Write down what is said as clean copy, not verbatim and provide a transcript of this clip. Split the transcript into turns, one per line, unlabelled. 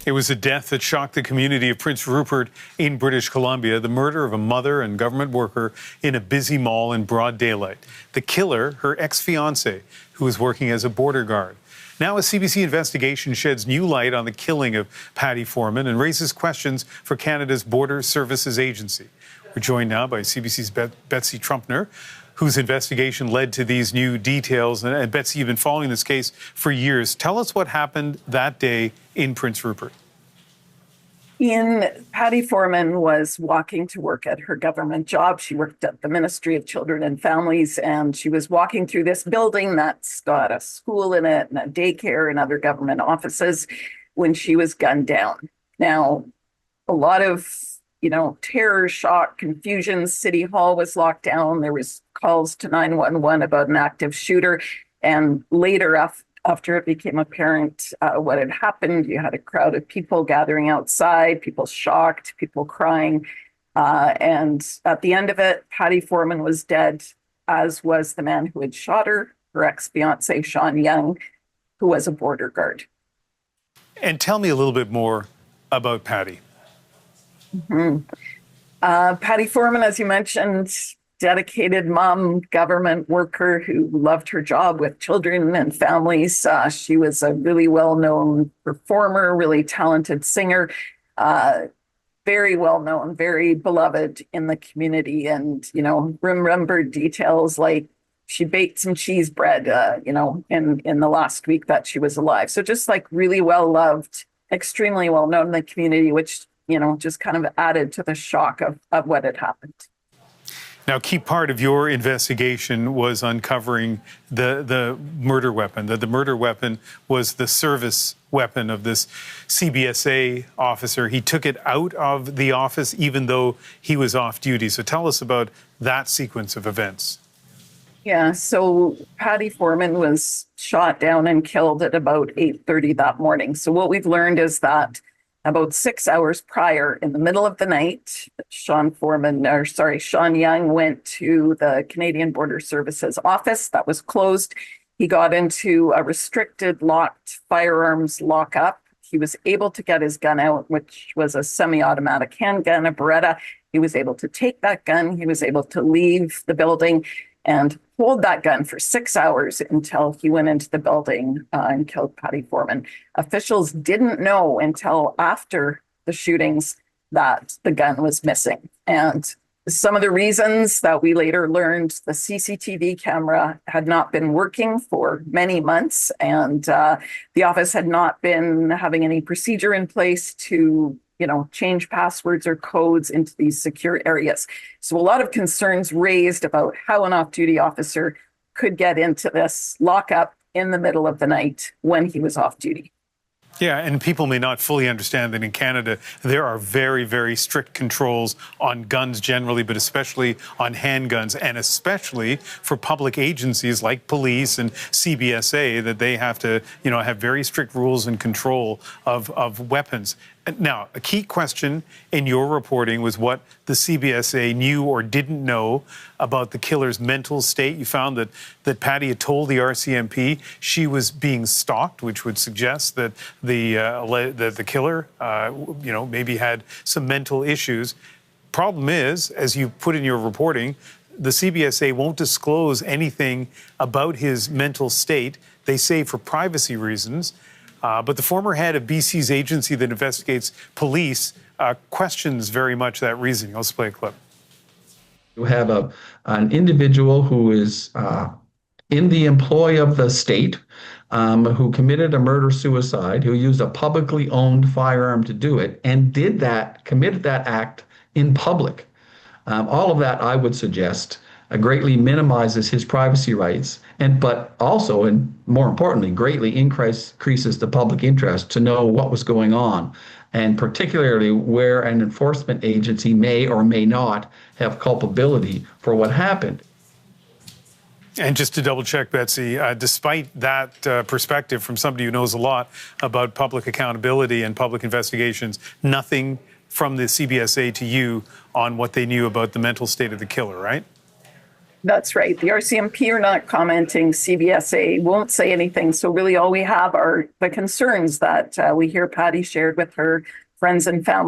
It was a death that shocked the community of Prince Rupert in British Columbia, the murder of a mother and government worker in a busy mall in broad daylight. The killer, her ex-fiancé, who was working as a border guard. Now a CBC investigation sheds new light on the killing of Patty Foreman and raises questions for Canada's Border Services Agency. We're joined now by CBC's Betsy Trumpner, whose investigation led to these new details. And Betsy, you've been following this case for years. Tell us what happened that day in Prince Rupert.
Patty Foreman was walking to work at her government job. She worked at the Ministry of Children and Families, and she was walking through this building that's got a school in it and a daycare and other government offices when she was gunned down. Now, a lot of, terror, shock, confusion. City Hall was locked down. There was calls to 911 about an active shooter. And later, after it became apparent what had happened, you had a crowd of people gathering outside, people shocked, people crying. And at the end of it, Patty Foreman was dead, as was the man who had shot her ex-fiancé, Sean Young, who was a border guard.
And tell me a little bit more about Patty.
Patty Foreman, as you mentioned, dedicated mom, government worker who loved her job with children and families. She was a really well-known performer, really talented singer, very well-known, very beloved in the community. And, remembered details like she baked some cheese bread, in the last week that she was alive. So just like really well-loved, extremely well-known in the community, which, just kind of added to the shock of what had happened.
Now, a key part of your investigation was uncovering the murder weapon, that the murder weapon was the service weapon of this CBSA officer. He took it out of the office even though he was off duty. So tell us about that sequence of events.
Yeah, so Patty Foreman was shot down and killed at about 8:30 that morning. So what we've learned is that about 6 hours prior, in the middle of the night, Sean Young went to the Canadian Border Services office that was closed. He got into a restricted locked firearms lockup. He was able to get his gun out, which was a semi-automatic handgun, a Beretta. He was able to take that gun. He was able to leave the building and hold that gun for 6 hours until he went into the building and killed Patty Foreman. Officials didn't know until after the shootings that the gun was missing. And some of the reasons that we later learned, the CCTV camera had not been working for many months, and the office had not been having any procedure in place to change passwords or codes into these secure areas. So a lot of concerns raised about how an off-duty officer could get into this lockup in the middle of the night when he was off duty.
Yeah, and people may not fully understand that in Canada, there are very, very strict controls on guns generally, but especially on handguns, and especially for public agencies like police and CBSA, that they have to, have very strict rules and control of weapons. Now, a key question in your reporting was what the CBSA knew or didn't know about the killer's mental state. You found that Patty had told the RCMP she was being stalked, which would suggest that the killer, maybe had some mental issues. Problem is, as you put in your reporting, the CBSA won't disclose anything about his mental state. They say for privacy reasons. But the former head of BC's agency that investigates police questions very much that reasoning. Let's play a clip.
You have an individual who is in the employ of the state, who committed a murder-suicide, who used a publicly owned firearm to do it, and committed that act in public. All of that, I would suggest, greatly minimizes his privacy rights, but also, and more importantly, greatly increases the public interest to know what was going on, and particularly where an enforcement agency may or may not have culpability for what happened.
And just to double check, Betsy, despite that perspective from somebody who knows a lot about public accountability and public investigations, nothing from the CBSA to you on what they knew about the mental state of the killer, right?
That's right. The RCMP are not commenting. CBSA won't say anything. So really all we have are the concerns that we hear Patty shared with her friends and family.